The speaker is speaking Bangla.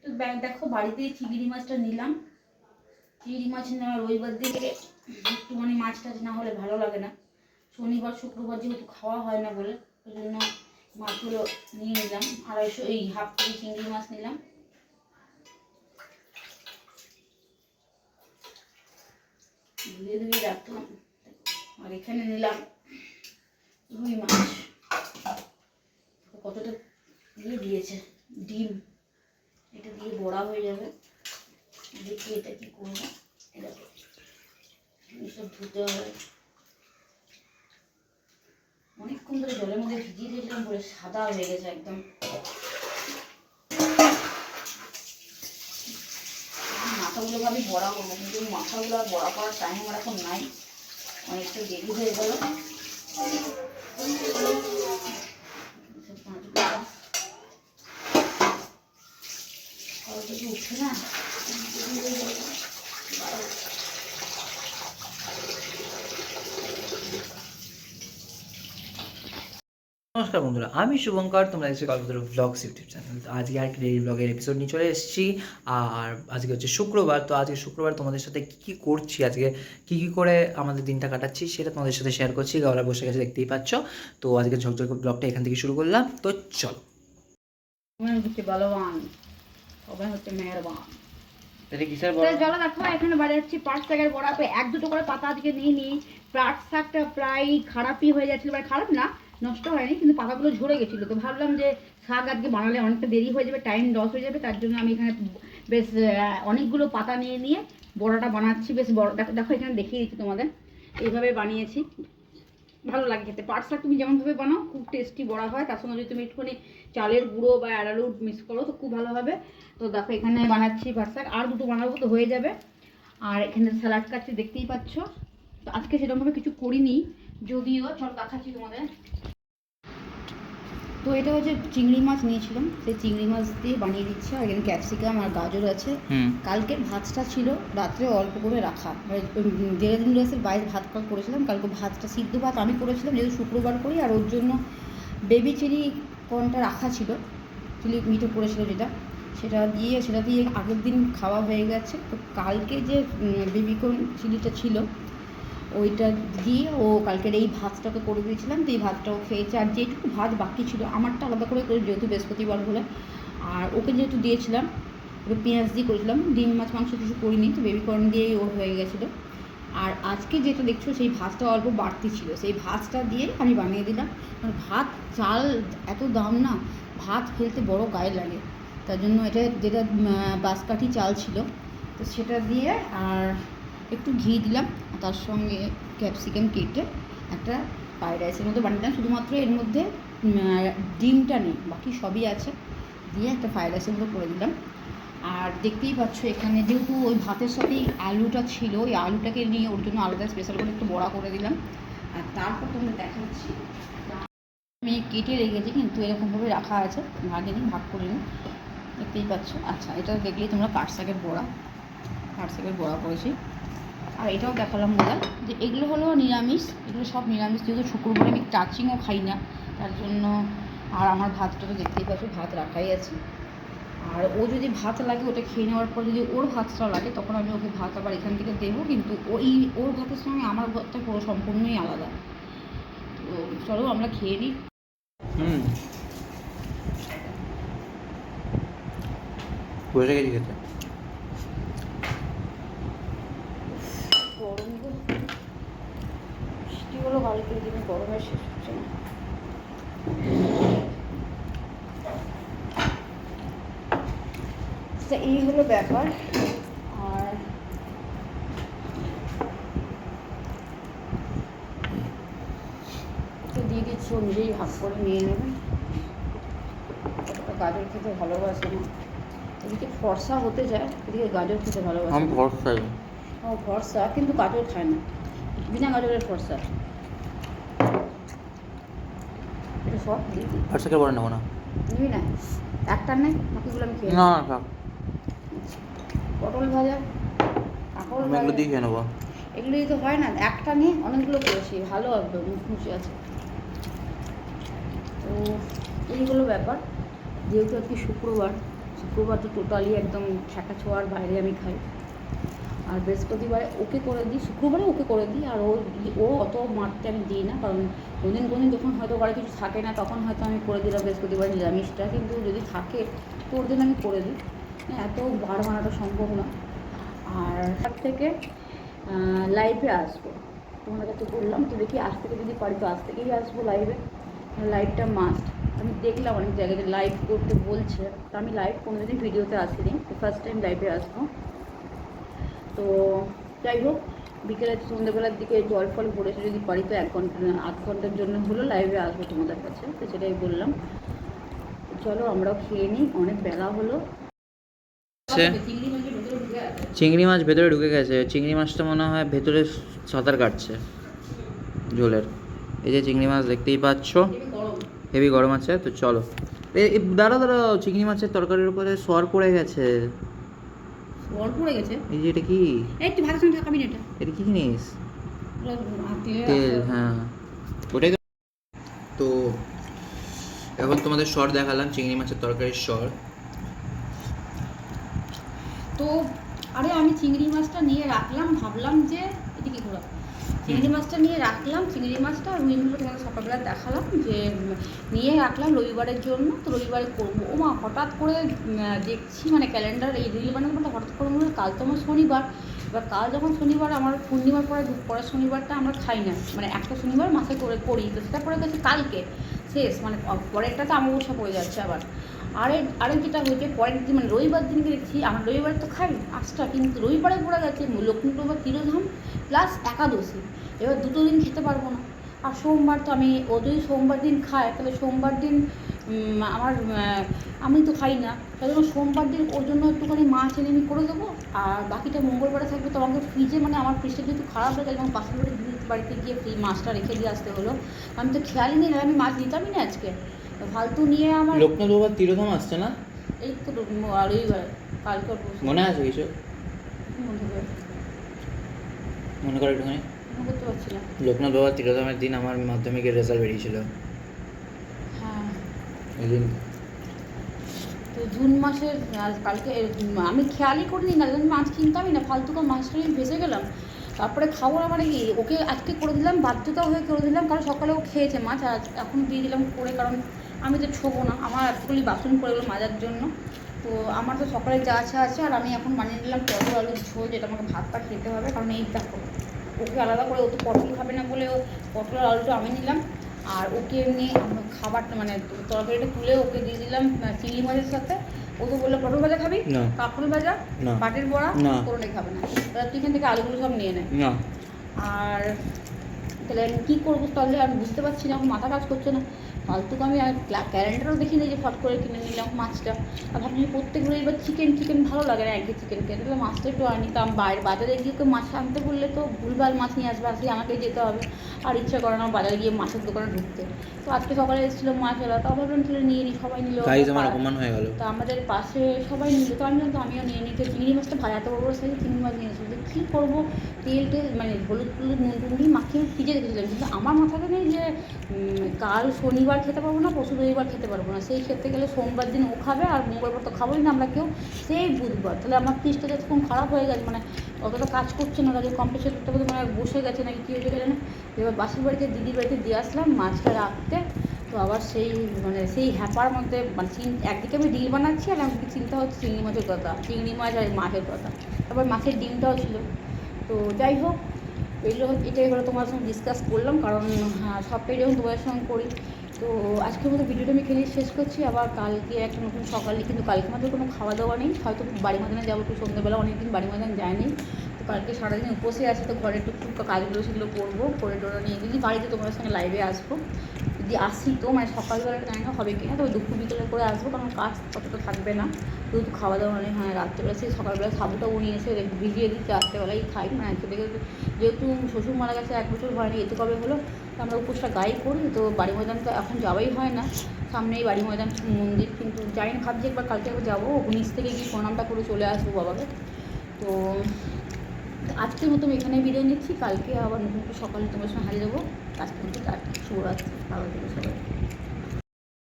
তো দেখো বাড়িতেই চিংড়ি মাছটা নিলাম। চিংড়ি মাছ নেওয়া রবিবার দিকে একটুখানি মাছ টাছ না হলে ভালো লাগে না। শনিবার শুক্রবার যেহেতু খাওয়া হয় না বলে ওই জন্য মাছগুলো নিয়ে নিলাম। 250 এই হাফ কেজি চিংড়ি মাছ নিলাম। ধুয়ে ধুয়ে রাখলাম। আর এখানে নিলাম রুই মাছ। কতটা দিয়ে দিয়েছে ডিম, এটা দিয়ে বড়া হয়ে যাবে। দেখি এটা কি করবো। এরকম সব ধুতে হবে। অনেকক্ষণ ধরে জলের মধ্যে ভিজিয়ে দিয়েছিলাম বলে সাদা হয়ে গেছে একদম। মাথাগুলো ভাবি বড়া করবো, কিন্তু মাথাগুলো আর বড়া করার টাইম আমার এখন নাই, অনেকটা দেরি হয়ে গেল। উঠছে না। নমস্কার বন্ধুরা, আমি শুভঙ্কর, তোমরা দেখছো কল্পতরু ব্লগস ইউটিউব চ্যানেল। তো আজকে আর ডেইলি ব্লগের এপিসোড নিয়ে চলে এসেছি। আর আজকে হচ্ছে শুক্রবার। তো আজকে শুক্রবার তোমাদের সাথে কী করছি, আজকে কী করে আমাদের দিনটা কাটাচ্ছি সেটা তোমাদের সাথে শেয়ার করছি। গলা বসে গেছে দেখতেই পাচ্ছ। তো আজকে ঝকঝক ব্লগটা এখান থেকে শুরু করলাম। তো চলো। হচ্ছে বলবান, সবাই হচ্ছে মেহরবান। চলো দেখো এখানে বাজাচ্ছি পাট শাকের বড়া। তো 1-2টো করে পাতা আজকে নিয়ে নিই। পাট শাকটা প্রায় খারাপই হয়ে যাচ্ছিলো, মানে খারাপ না, নষ্ট হয়নি, কিন্তু পাতাগুলো ঝরে গেছিলো। তো ভাবলাম যে শাক আজকে বানালে অনেকটা দেরি হয়ে যাবে, টাইম লস হয়ে যাবে, তার জন্য আমি এখানে বেশ অনেকগুলো পাতা নিয়ে বড়াটা বানাচ্ছি। বেশ বড় দেখো এখানে দেখিয়ে দিচ্ছি তোমাদের, এইভাবে বানিয়েছি। ভালো লাগে খেতে। পাট শাক তুমি যেমনভাবে বানাও খুব টেস্টি বড়া হয়। তার সঙ্গে যদি তুমি একটুখানি চালের গুঁড়ো বা অ্যারারুট মিক্স করো তো খুব ভালো হবে। তো দেখো এখানে বানাচ্ছি পাট শাক, আর 2টো বানাবো তো হয়ে যাবে। আর এখানে স্যালাড কাটছি দেখতেই পাচ্ছ। তো আজকে সেরকমভাবে কিছু করিনি, যদিও চল দেখাচ্ছি তোমাদের। তো এটা হচ্ছে চিংড়ি মাছ নিয়েছিলাম, সেই চিংড়ি মাছ দিয়ে বানিয়ে দিচ্ছি। আর এখানে ক্যাপসিকাম আর গাজর আছে। কালকের ভাতটা ছিল রাত্রে অল্প করে রাখা, দেড়দিন রাসের বাইরে ভাত করেছিলাম। কালকে ভাতটা সিদ্ধ ভাত আমি করেছিলাম, যেহেতু শুক্রবার করি। আর ওর জন্য বেবি চিলি কর্নটা রাখা ছিল, চিলি মিঠে করেছিল যেটা, সেটা দিয়ে আগের দিন খাওয়া হয়ে গেছে। তো কালকে যে বেবি কর্ন চিলিটা ছিল ওইটা দিয়ে ও কালকের এই ভাতটাকে করে দিয়েছিলাম। তো এই ভাতটাও খেয়েছে। আর যেটুকু ভাত বাকি ছিল আমারটা আলাদা করে যেহেতু বৃহস্পতিবার বলে, আর ওকে যেহেতু দিয়েছিলাম ওকে পেঁয়াজ দিয়ে করেছিলাম, ডিম মাছ মাংস কিছু করিনি। তো বেবি কর্ন দিয়েই ওর হয়ে গেছিলো। আর আজকে যেটা দেখছো সেই ভাতটা অল্প বাড়তি ছিল, সেই ভাতটা দিয়ে আমি বানিয়ে দিলাম। মানে ভাত চাল এত দাম না, ভাত ফেলতে বড় গায়ে লাগে, তার জন্য এটা যেটা বাঁশকাঠি চাল ছিল তো সেটা দিয়ে আর একটু ঘি দিলাম, তার সঙ্গে ক্যাপসিকাম কেটে একটা ফ্রাইড রাইসের মতো বানিয়ে দিলাম। শুধুমাত্র এর মধ্যে ডিমটা নেই, বাকি সবই আছে, দিয়ে একটা ফ্রাইড রাইসের মতো করে দিলাম। আর দেখতেই পাচ্ছ এখানে যেহেতু ওই ভাতের সাথেই আলুটা ছিল, ওই আলুটাকে নিয়ে ওর জন্য আলাদা স্পেশাল করে একটু বড়া করে দিলাম। আর তারপর তোমাদের দেখাচ্ছি আমি কেটে রেখেছি, কিন্তু এরকমভাবে রাখা আছে, ভাগিনি, ভাগ করে নিই, দেখতেই পাচ্ছ। আচ্ছা, এটা দেখলেই তোমরা পাট শাকের বড়া করেছি। আর এটাও দেখালাম মজা যে এগুলো হলো নিরামিষ, এগুলো সব নিরামিষ, যেহেতু শুক্রবারে আমি টাচিংও খাই না, তার জন্য। আর আমার ভাতটা তো দেখতেই পাচ্ছ, ভাত রাখাই আছে। আর ও যদি ভাত লাগে ওটা খেয়ে নেওয়ার পর যদি ওর ভাতটা লাগে তখন আমি ওকে ভাত আবার এখান থেকে দেবো, কিন্তু ওর ভাতের সঙ্গে আমার ভাতটা পুরো সম্পূর্ণই আলাদা। তো চলো আমরা খেয়ে নিই। বসে গেছি খেতে। গরম বৃষ্টি হলো ভালো করে, কিন্তু গরমের শেষ হচ্ছে না। তো এই হলো ব্যাপার। আর তো দিয়ে দিচ্ছি, ও নিজেই ভাগ করে নিয়ে নেবে। কতটা গাজর খেতে ভালোবাসে না, এদিকে ফর্সা হতে যায়, এদিকে গাজর খেতে ভালোবাসে। আমি ভরসাই। ও ফর্সা, কিন্তু গাজর খায় না, বিনা গাজরের ফর্সা। এটা সব দিয়ে দিই। ভরসাকে বলে নেবো না, নিবি না? একটা নেই, বাকিগুলো আমি খেয়ে না নেবো। থাক, পটল ভাজা, কাঁকড় আমি এগুলো ভাজা, দিয়ে খেয়ে নেবো। এগুলো তো হয় না, একটা নিয়ে অনেকগুলো করেছি, ভালো একদম মুচমুচে আছে। তো এই হলো ব্যাপার। যেহেতু আজকে শুক্রবার শুক্রবার তো টোটালি একদম ঠেকা ছোঁয়ার বাইরে আমি খাই। আর বৃহস্পতিবারে ওকে করে দিই, শুক্রবারে ওকে করে দিই। আর ও অত মারতে আমি দিই না, কারণ কোনদিন যখন হয়তো ঘরে কিছু থাকে না তখন হয়তো আমি করে দিলাম বৃহস্পতিবার নিরামিষটা, কিন্তু যদি থাকে তো ওর দিন আমি করে দিই। এত বার মানাটা সম্ভব না। আর তার থেকে লাইভে আসবো তোমাদের কাছে বললাম, তো দেখি আজ থেকে যদি পারি তো আজ থেকেই আসবো লাইভে। লাইভটা মাস্ট। আমি দেখলাম অনেক জায়গাতে লাইভ করতে বলছে, তো আমি লাইভ কোনোদিনই ভিডিওতে আসিনি, তো ফার্স্ট টাইম লাইভে আসবো। তো যাই হোক, বিকেলে সন্ধ্যেবেলার দিকে জল ফল ভরেছে, যদি পারি তো 1-8 ঘন্টার জন্য হলো লাইভে আসবো তোমাদের কাছে, তো সেটাই বললাম। চলো আমরাও খেয়ে নিই, অনেক বেলা হলো। চিংড়ি মাছ ভেতরে ঢুকে গেছে। চিংড়ি মাছটা মনে হয় ভেতরে সাঁতার কাটছে জলের। এই যে চিংড়ি মাছ দেখতেই পাচ্ছ, হেভি গরম আছে। তো চলো, দাঁড়াও, চিংড়ি মাছের তরকারির উপরে সর পড়ে গেছে। সর পড়ে গেছে? এই যে এটা কি? একটু ভালো সঙ্গে থাকাবি না, এটা কি জিনিস? তেল। হ্যাঁ, ওটাই তো। তো এখন তোমাদের সর দেখালাম, চিংড়ি মাছের তরকারির সর। তো আরে আমি চিংড়ি মাছটা নিয়ে রাখলাম, ভাবলাম যে এদিকে ঘোরা, চিংড়ি মাছটা নিয়ে রাখলাম, চিংড়ি মাছটা রুইগুলো তোমাদের সকালবেলা দেখালাম যে নিয়ে রাখলাম রবিবারের জন্য। তো রবিবারে করবো। ও মা, হঠাৎ করে দেখছি মানে ক্যালেন্ডার এই রিল বানানোর পর হঠাৎ করে মনে হয় কাল তো আমার শনিবার। এবার কাল যখন শনিবার, আমার পূর্ণিমার পরের শনিবারটা আমরা খাই না, মানে একটা শনিবার মাসে করে করি, তো সেটা পরে গেছে কালকে শেষ, মানে পরেরটা তো অমাবস্যা পড়ে যাচ্ছে আবার। আরেক যেটা হয়েছে পরের দিন মানে রবিবার দিনকে দেখছি, আমরা রবিবার তো খাই আজটা, কিন্তু রবিবারে পড়ে গেছে লক্ষ্মী প্রভা তিরোধাম প্লাস একাদশী। এবার দুটো দিন খেতে পারবো না। আর সোমবার তো আমি, ও যদি সোমবার দিন খায় তাহলে সোমবার দিন আমি তো খাই না, তাই জন্য সোমবার দিন ওর জন্য একটুখানি মাছ এনে আমি করে দেবো। আর বাকিটা মঙ্গলবারে থাকবে। তো আমাকে ফ্রিজে, মানে আমার ফ্রিজটা যেহেতু খারাপ হয়ে গেছে, এবং পাশের বাড়িতে গিয়ে মাছটা রেখে দিয়ে আসতে হলো। আমি তো খেয়ালই নেই, আমি মাছ দিতামই না আজকে, ফালতু নিয়ে আমার। লোকনাথ বাবার তিরোধাম আসছে না? এই তো রবিবার, কালকে মনে আছে কিছু? মনে করো একটুখানি। মনে করতে পারছি না। লোকনাথ বাবার তিরোধামের দিন আমার মাধ্যমিকের রেজাল্ট বেরিয়েছিল। হ্যাঁ, ওই দিন। তো জুন মাসের কালকে আমি খেয়ালই করিনি, না আমি মাছ কিনতামই না, ফালতু করে মাছটা আমি ভেসে গেলাম। তারপরে খাবার মানে কি, ওকে আজকে করে দিলাম, বাধ্যতা হয়ে করে দিলাম, কারণ সকালে ও খেয়েছে মাছ, আর এখন দিয়ে দিলাম করে, কারণ আমি তো ছোবো না, আমার এতগুলি বাসন পড়ে গেলো মাজার জন্য। তো আমার তো সকালে যা আছে, আর আমি এখন বানিয়ে নিলাম পটল আলুর ঝোল, যেটা আমাকে ভাতটা খেতে হবে, কারণ এই দেখো ওকে আলাদা করে, ও তো পটল খাবে না বলে ও পটল আর আলুটা আমি নিলাম। আর ওকে এমনি খাবারটা মানে তরকারিটা তুলে ওকে দিয়ে দিলাম চিংড়ি মাছের সাথে। ও তো বললো পটল ভাজা খাবি, কাঁকরোল ভাজা, পাটের বড়া, কোনোটাই খাবে না। এবার তুই এখান থেকে আলুগুলো সব নিয়ে নেয়। আর তাহলে আমি কী করবো, তাহলে আমি বুঝতে পারছি না, এখন মাথা কাজ করছে না। ফালতুকে আমি ক্যালেন্ডারও দেখিনি যে ফট করে কিনে নিলাম মাছটা। আর ভাবছি প্রত্যেক এবার চিকেন ভালো লাগে না, একই চিকেন খেতে, তাহলে মাছটা একটু আনি। তো আমি বাজারে গিয়ে কেউ মাছ আনতে বললে তো ভুলভাল মাছ নিয়ে আসবে, আসলে আমাকেই যেতে হবে। আর ইচ্ছা করে না বাজারে গিয়ে মাছের দোকানে ঢুকতে। তো আজকে সকালে এসেছিলো মাছওয়ালা, তো ভাবলাম তাহলে নিয়ে নিই, সবাই নিল। অপমান হয়ে গেল। তো আমাদের পাশে সবাই নিল, তো আমি তো আমিও নিয়ে নিই। তো চিংড়ি মাছটা ভাজা, এত বড় সাইজে চিংড়ি মাছ নিয়েছিল, তো কী করবো, তেল মানে হলুদ নুন টুন দিয়ে মাখিয়ে ফ্রিজে রেখেছিলাম। কিন্তু আমার মাথাতে নেই যে কাল শনিবার খেতে পারবো না, পরশু রবিবার খেতে পারবো না, সেই খেতে গেলে সোমবার দিন ও খাবে, আর মঙ্গলবার তো খাবোই না আমরা কেউ, সেই বুধবার। তাহলে আমার ফ্রিজটা যতক্ষণ খারাপ হয়ে গেছে, মানে অতটা কাজ করছে না, তাদের কম্প্রেসার করতে করতে মানে বসে গেছে নাকি কী হয়েছে গেছে না। এবার বাসির বাড়িতে দিদির বাড়িতে দিয়ে আসলাম মাছটা রাখতে। তো আবার সেই হ্যাপার মধ্যে মানে একদিকে আমি ডিল বানাচ্ছি, আর একদিকে চিন্তা হচ্ছে চিংড়ি মাছের কথা, চিংড়ি মাছ আর মাছের কথা, তারপর মাছের ডিমটাও ছিল। তো যাই হোক, এটাই হলো তোমার সঙ্গে ডিসকাস করলাম, কারণ সবটাই যখন তোমাদের সঙ্গে করি। তো আজকের মতো ভিডিওটা আমি এখানেই শেষ করছি। আবার কালকে একটা নতুন সকালে, কিন্তু কালকে আমাদের কোনো খাওয়া দাওয়া নেই, হয়তো বাড়ি মাদানে যাবো একটু সন্ধ্যেবেলা, অনেকদিন বাড়ি মাদান যায়নি। তো কালকে সারাদিন উপসে আছে, তো ঘরে টুকটুক কাজগুলো সেগুলো করবো, করে টোরা নিয়ে যদি বাড়িতে তোমাদের সঙ্গে লাইভে আসবো, যদি আসি তো মানে সকালবেলা জানি না হবে কিনা, তবে দুপুর বিকেলে করে আসবো, কারণ কাজ অতটা থাকবে না, যেহেতু খাওয়া দাওয়া নেই। হ্যাঁ, রাত্রেবেলা সেই সকালবেলা সাবুটাও নিয়ে এসে ভিজিয়ে দিচ্ছি, রাত্রেবেলাই খাই, মানে খেতে খেতে, যেহেতু শ্বশুর মারা গেছে 1 বছর হয়নি, এতে কবে হলো, তো আমরা উপোসটা গায়ে করি। তো বাড়ি ময়দান তো এখন যাওয়াই হয় না, সামনেই বাড়ি ময়দান মন্দির, কিন্তু জানি না, ভাবছি একবার কালকে একবার যাবো, নিচ থেকে গিয়ে প্রণামটা করে চলে আসবো বাবাকে। তো আজকের মতো আমি এখানে বিদায় নিচ্ছি, কালকে আবার নতুন সকালে তোমার সঙ্গে হারিয়ে দেবো। আজকের মতো শুভরাত্রি, ভালো থেকো সবাই।